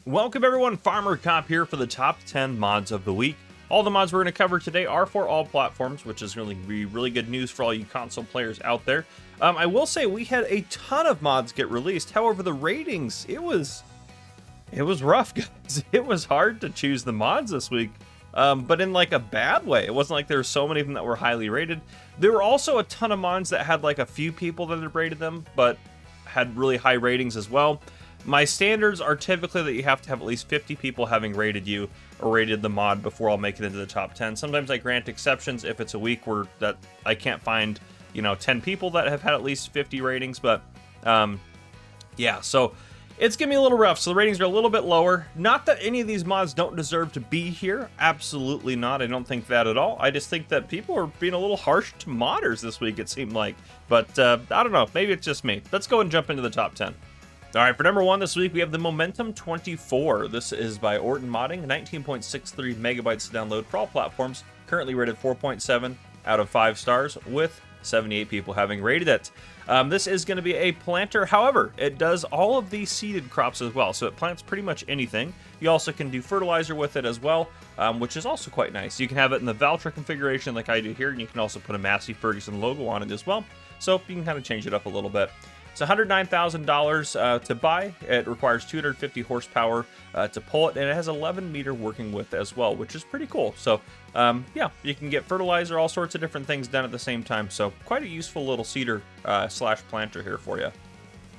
Welcome everyone, Farmer Cop here for the top 10 mods of the week. All the mods we're going to cover today are for all platforms, which is really good news for all you console players out there. I will say we had a ton of mods get released. However, the ratings, it was rough, guys. It was hard to choose the mods this week, but in like a bad way. It wasn't like there were so many of them that were highly rated. There were also a ton of mods that had like a few people that had rated them, but had really high ratings as well. My standards are typically that you have to have at least 50 people having rated you or rated the mod before I'll make it into the top 10. Sometimes I grant exceptions if it's a week where that I can't find, 10 people that have had at least 50 ratings, but yeah, so it's gonna be a little rough. So the ratings are a little bit lower. Not that any of these mods don't deserve to be here. Absolutely not. I don't think that at all. I just think that people are being a little harsh to modders this week, it seemed like. But I don't know. Maybe it's just me. Let's go and jump into the top 10. All right, for number 1 this week, we have the Momentum 24. This is by Orton Modding, 19.63 megabytes to download for all platforms, currently rated 4.7 out of 5 stars, with 78 people having rated it. This is going to be a planter. However, it does all of these seeded crops as well, so it plants pretty much anything. You also can do fertilizer with it as well, which is also quite nice. You can have it in the Valtra configuration like I do here, and you can also put a Massey Ferguson logo on it as well, so you can kind of change it up a little bit. It's $109,000 to buy. It requires 250 horsepower to pull it, and it has 11 meter working width as well, which is pretty cool. So yeah, you can get fertilizer, all sorts of different things done at the same time. So quite a useful little seeder slash planter here for you.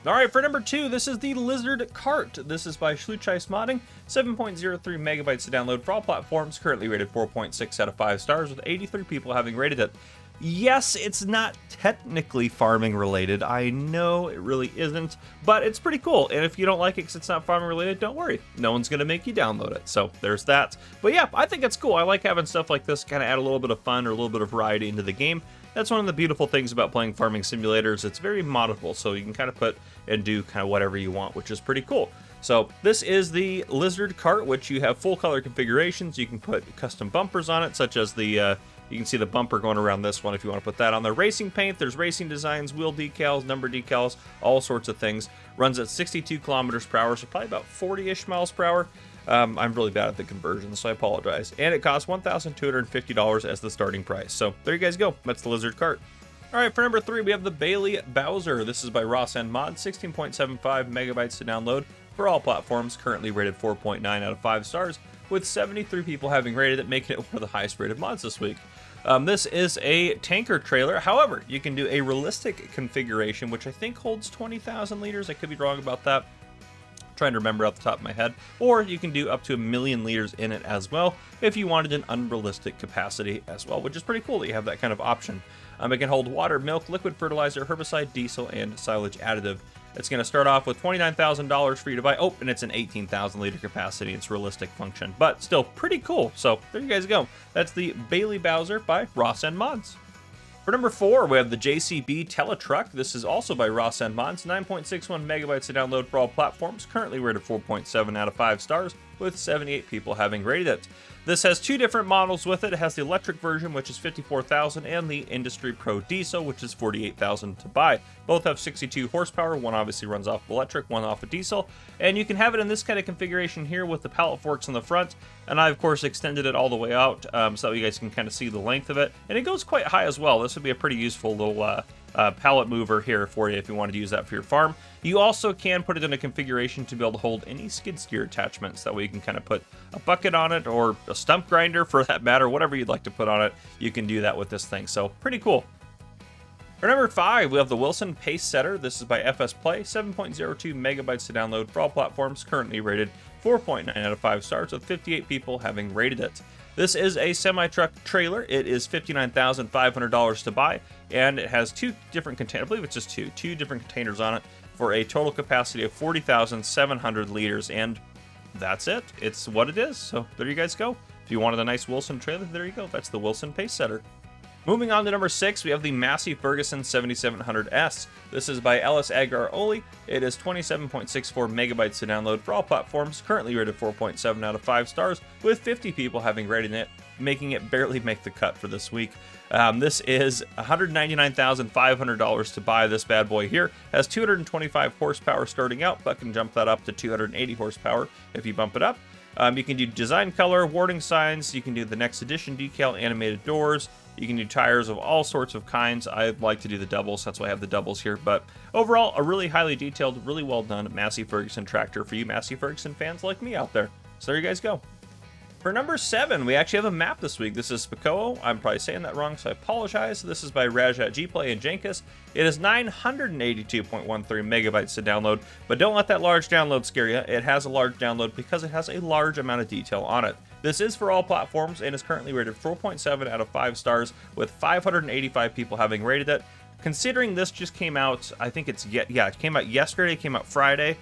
All right, for number 2, this is the Lizard Kart. This is by Szpakowo Modding, 7.03 megabytes to download for all platforms, currently rated 4.6 out of 5 stars, with 83 people having rated it. Yes, it's not technically farming related. I know it really isn't, but it's pretty cool. And if you don't like it because it's not farming related, don't worry. No one's going to make you download it. So there's that. But yeah, I think it's cool. I like having stuff like this kind of add a little bit of fun or a little bit of variety into the game. That's one of the beautiful things about playing farming simulators. It's very moddable, so you can kind of put and do kind of whatever you want, which is pretty cool. So this is the Lizard Kart, which you have full color configurations. You can put custom bumpers on it, such as the you can see the bumper going around this one if you want to put that on there. Racing paint, there's racing designs, wheel decals, number decals, all sorts of things. Runs at 62 kilometers per hour, so probably about 40-ish miles per hour. I'm really bad at the conversion, so I apologize. And it costs $1,250 as the starting price. So there you guys go. That's the Lizard Kart. All right, for number 3, we have the Bailey Bowser. This is by Ross End Mod, 16.75 megabytes to download for all platforms, currently rated 4.9 out of 5 stars, with 73 people having rated it, making it one of the highest rated mods this week. This is a tanker trailer. However, you can do a realistic configuration, which I think holds 20,000 liters. I could be wrong about that. I'm trying to remember off the top of my head. Or you can do up to 1 million liters in it as well, if you wanted an unrealistic capacity as well, which is pretty cool that you have that kind of option. It can hold water, milk, liquid fertilizer, herbicide, diesel, and silage additive. It's going to start off with $29,000 for you to buy. Oh, and it's an 18,000 liter capacity. It's realistic function, but still pretty cool. So there you guys go. That's the Bailey Bowser by Ross End Mods. For number 4, we have the JCB Teletruk. This is also by Ross End Mods, 9.61 megabytes to download for all platforms, currently rated 4.7 out of 5 stars, with 78 people having rated it. This has 2 different models with it. It has the electric version, which is $54,000, and the Industry Pro Diesel, which is $48,000 to buy. Both have 62 horsepower. One obviously runs off of electric, one off of diesel. And you can have it in this kind of configuration here with the pallet forks on the front. And I, of course, extended it all the way out so that you guys can kind of see the length of it. And it goes quite high as well. This would be a pretty useful little pallet mover here for you if you wanted to use that for your farm. You also can put it in a configuration to be able to hold any skid steer attachments. That way you can kind of put a bucket on it or a stump grinder for that matter, whatever you'd like to put on it. You can do that with this thing. So pretty cool. For number 5, we have the Wilson Pacesetter. This is by FS Play, 7.02 megabytes to download for all platforms, currently rated 4.9 out of 5 stars, with 58 people having rated it. This is a semi-truck trailer. It is $59,500 to buy, and it has 2 different containers. I believe it's just 2 different containers on it for a total capacity of 40,700 liters, and that's it. It's what it is. So there you guys go. If you wanted a nice Wilson trailer, there you go. That's the Wilson Pacesetter. Moving on to number 6, we have the Massey Ferguson 7700S. This is by Ellis Agar Oli. It is 27.64 megabytes to download for all platforms, currently rated 4.7 out of 5 stars, with 50 people having rated it. making it barely make the cut for this week. This is $199,500 to buy this bad boy here. Has 225 horsepower starting out, but can jump that up to 280 horsepower if you bump it up. You can do design color, warning signs, you can do the next edition decal, animated doors, you can do tires of all sorts of kinds. I like to do the doubles, that's why I have the doubles here. But overall, a really highly detailed, really well done Massey Ferguson tractor for you Massey Ferguson fans like me out there. So there you guys go. For number 7, we actually have a map this week. This is Szpakowo. I'm probably saying that wrong, so I apologize. This is by Rajat Gplay and Jenkins. It is 982.13 megabytes to download, but don't let that large download scare you. It has a large download because it has a large amount of detail on it. This is for all platforms and is currently rated 4.7 out of 5 stars, with 585 people having rated it. Considering this just came out, I think it came out yesterday, it came out Friday.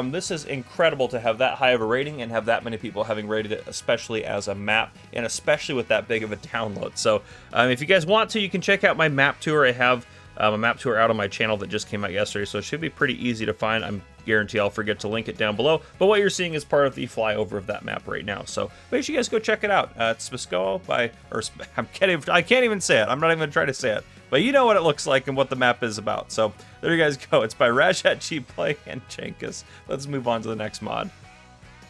This is incredible to have that high of a rating and have that many people having rated it, especially as a map, and especially with that big of a download. So if you guys want to, you can check out my map tour. I have a map tour out on my channel that just came out yesterday, so it should be pretty easy to find. I guarantee I'll forget to link it down below, but what you're seeing is part of the flyover of that map right now. So make sure you guys go check it out. It's Szpakowo I can't even say it. I'm not even trying to say it. But you know what it looks like and what the map is about. So there you guys go. It's by Rajat Gplay and Jenkins. Let's move on to the next mod.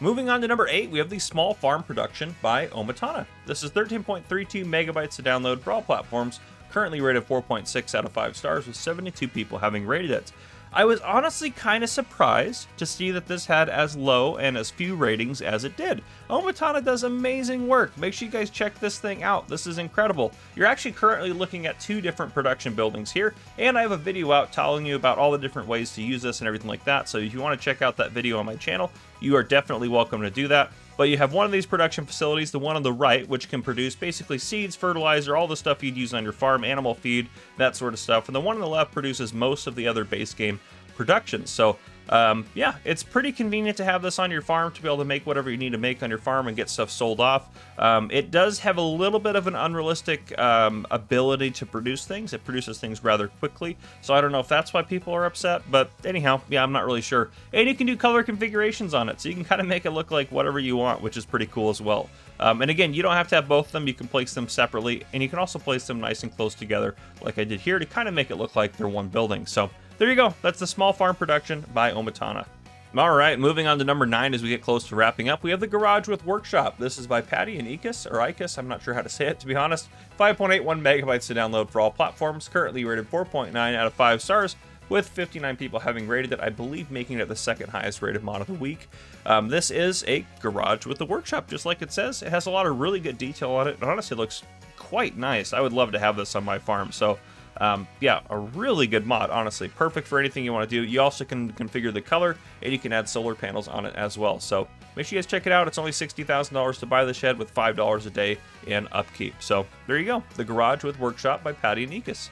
Moving on to number 8, we have the Small Farm Production by Omatana. This is 13.32 megabytes to download for all platforms, currently rated 4.6 out of 5 stars, with 72 people having rated it. I was honestly kind of surprised to see that this had as low and as few ratings as it did. Omatana does amazing work. Make sure you guys check this thing out. This is incredible. You're actually currently looking at 2 different production buildings here, and I have a video out telling you about all the different ways to use this and everything like that. So if you want to check out that video on my channel, you are definitely welcome to do that. But you have one of these production facilities, the one on the right, which can produce basically seeds, fertilizer, all the stuff you'd use on your farm, animal feed, that sort of stuff. And the one on the left produces most of the other base game production. So yeah, it's pretty convenient to have this on your farm to be able to make whatever you need to make on your farm and get stuff sold off. It does have a little bit of an unrealistic ability to produce things. It produces things rather quickly, so I don't know if that's why people are upset, but anyhow, yeah, I'm not really sure. And you can do color configurations on it, so you can kind of make it look like whatever you want, which is pretty cool as well. And again, you don't have to have both of them. You can place them separately, and you can also place them nice and close together like I did here to kind of make it look like they're one building. So there you go. That's the Small Farm Production by Omatana. All right, moving on to number 9 as we get close to wrapping up. We have the Garage with Workshop. This is by Patty and Ikis. I'm not sure how to say it, to be honest. 5.81 megabytes to download for all platforms. Currently rated 4.9 out of 5 stars, with 59 people having rated it, I believe making it the second highest rated mod of the week. This is a Garage with the Workshop, just like it says. It has a lot of really good detail on it, and honestly, it looks quite nice. I would love to have this on my farm. So yeah, a really good mod, honestly. Perfect for anything you want to do. You also can configure the color, and you can add solar panels on it as well. So make sure you guys check it out. It's only $60,000 to buy the shed with $5 a day in upkeep. So there you go. The Garage with Workshop by Patty and Ikis.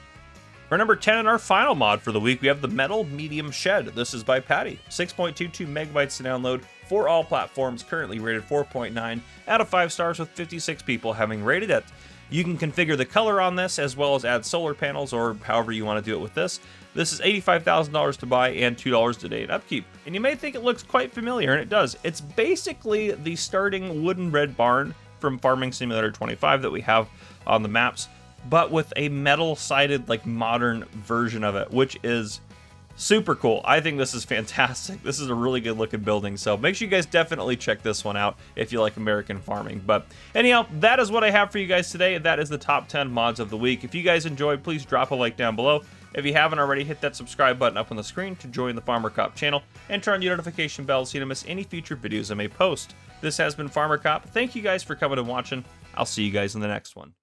For number 10 in our final mod for the week, we have the Metal Medium Shed. This is by Patty. 6.22 megabytes to download for all platforms, currently rated 4.9 out of 5 stars, with 56 people having rated it. You can configure the color on this as well as add solar panels or however you want to do it with this. This is $85,000 to buy and $2 a day in upkeep. And you may think it looks quite familiar, and it does. It's basically the starting wooden red barn from Farming Simulator 25 that we have on the maps, but with a metal-sided, like, modern version of it, which is super cool. I think this is fantastic. This is a really good looking building, so make sure you guys definitely check this one out if you like American farming. But anyhow, that is what I have for you guys today. That is the top 10 mods of the week. If you guys enjoyed, please drop a like down below. If you haven't already, hit that subscribe button up on the screen to join the Farmer Cop channel, and turn on your notification bell so you don't miss any future videos I may post. This has been Farmer Cop. Thank you guys for coming and watching. I'll see you guys in the next one.